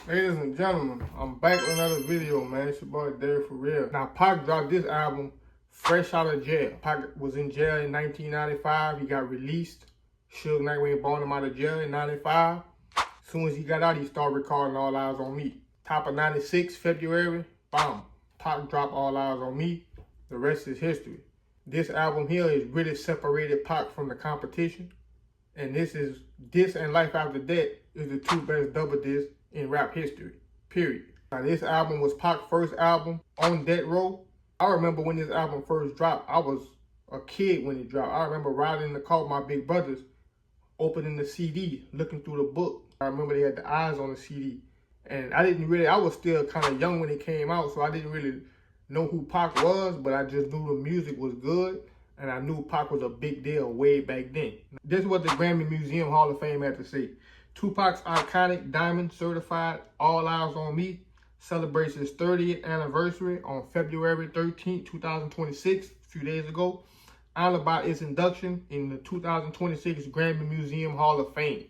Ladies and gentlemen, I'm back with another video, man. It's your boy Derek for real. Now, Pac dropped this album fresh out of jail. Pac was in jail in 1995. He got released. Suge Knight went and brought him out of jail in 95. As soon as he got out, he started recording All Eyes on Me. Top of 96, February, bam. Pac dropped All Eyes on Me. The rest is history. This album here is really separated Pac from the competition. And this and Life After Death is the two best double discs in rap history, period. Now, this album was Pac's first album on Death Row. I remember when this album first dropped, I was a kid when it dropped. I remember riding in the car with my big brothers, opening the CD, looking through the book. I remember they had the eyes on the CD. And I was still kind of young when it came out, so I didn't really know who Pac was, but I just knew the music was good. And I knew Pac was a big deal way back then. This is what the Grammy Museum Hall of Fame had to say. Tupac's iconic Diamond certified All Eyes on Me celebrates his 30th anniversary on February 13, 2026, a few days ago, honored by its induction in the 2026 Grammy Museum Hall of Fame.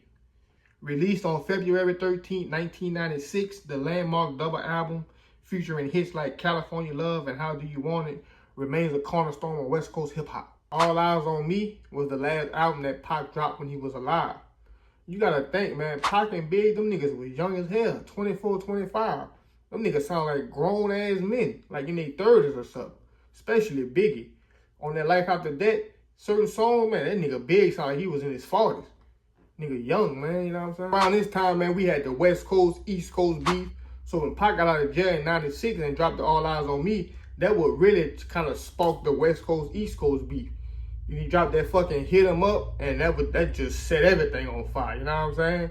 Released on February 13, 1996, the landmark double album featuring hits like California Love and How Do You Want It remains a cornerstone of West Coast hip-hop. All Eyes on Me was the last album that Pac dropped when he was alive. You gotta think, man, Pac and Big, them niggas was young as hell, 24, 25. Them niggas sound like grown-ass men, like in their 30s or something. Especially Biggie. On that Life After Death, certain song, man, that nigga Big sound like he was in his 40s. Nigga young, man, you know what I'm saying? Around this time, man, we had the West Coast, East Coast beef. So when Pac got out of jail in 96 and dropped the All Eyes on Me, that would really kind of spark the West Coast, East Coast beef. He dropped that fucking Hit 'Em Up, and that just set everything on fire, you know what I'm saying?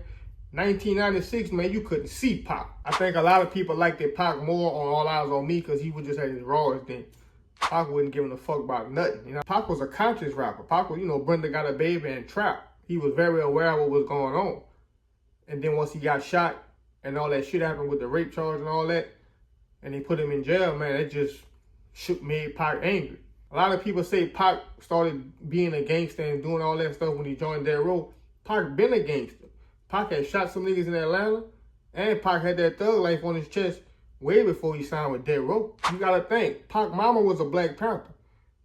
1996, man, you couldn't see Pac. I think a lot of people liked that Pac more on All Eyes on Me because he was just at his rawest then. Pac wasn't giving a fuck about nothing, you know? Pac was a conscious rapper. Pac was, Brenda Got a Baby and Trap. He was very aware of what was going on. And then once he got shot and all that shit happened with the rape charge and all that, and they put him in jail, man, it just made Pac angry. A lot of people say Pac started being a gangster and doing all that stuff when he joined Death Row. Pac been a gangster. Pac had shot some niggas in Atlanta, and Pac had that thug life on his chest way before he signed with Death Row. You gotta think, Pac mama was a Black Panther.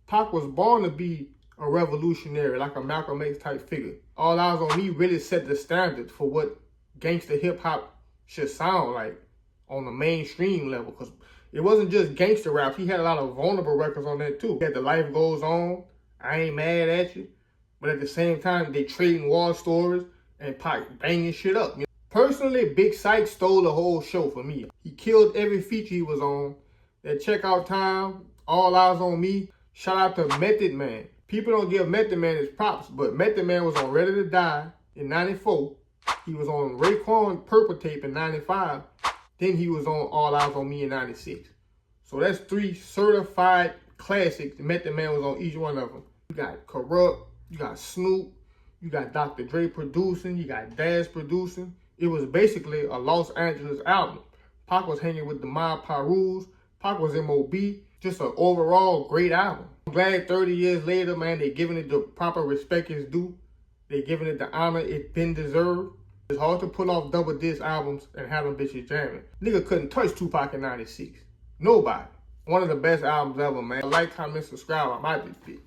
Pac was born to be a revolutionary, like a Malcolm X type figure. All Eyes on Me really set the standard for what gangster hip hop should sound like on the mainstream level, because it wasn't just gangster rap. He had a lot of vulnerable records on that too. He had The Life Goes On, I Ain't Mad at You. But at the same time, they trading war stories and Pac banging shit up. Personally, Big Syke stole the whole show for me. He killed every feature he was on. That Checkout Time, All Eyes on Me. Shout out to Method Man. People don't give Method Man his props, but Method Man was on Ready to Die in 94. He was on Raekwon Purple Tape in 95. Then he was on All Eyes on Me in 96. So that's 3 certified classics. Method Man was on each one of them. You got Corrupt, you got Snoop, you got Dr. Dre producing, you got Daz producing. It was basically a Los Angeles album. Pac was hanging with the Mob Pirus. Pac was MOB. Just an overall great album. I'm glad 30 years later, man, they giving it the proper respect it's due. They giving it the honor it been deserved. It's hard to pull off double disc albums and have them bitches jamming. Nigga couldn't touch Tupac in 96. Nobody. One of the best albums ever, man. Like, comment, subscribe. I'm out this bitch.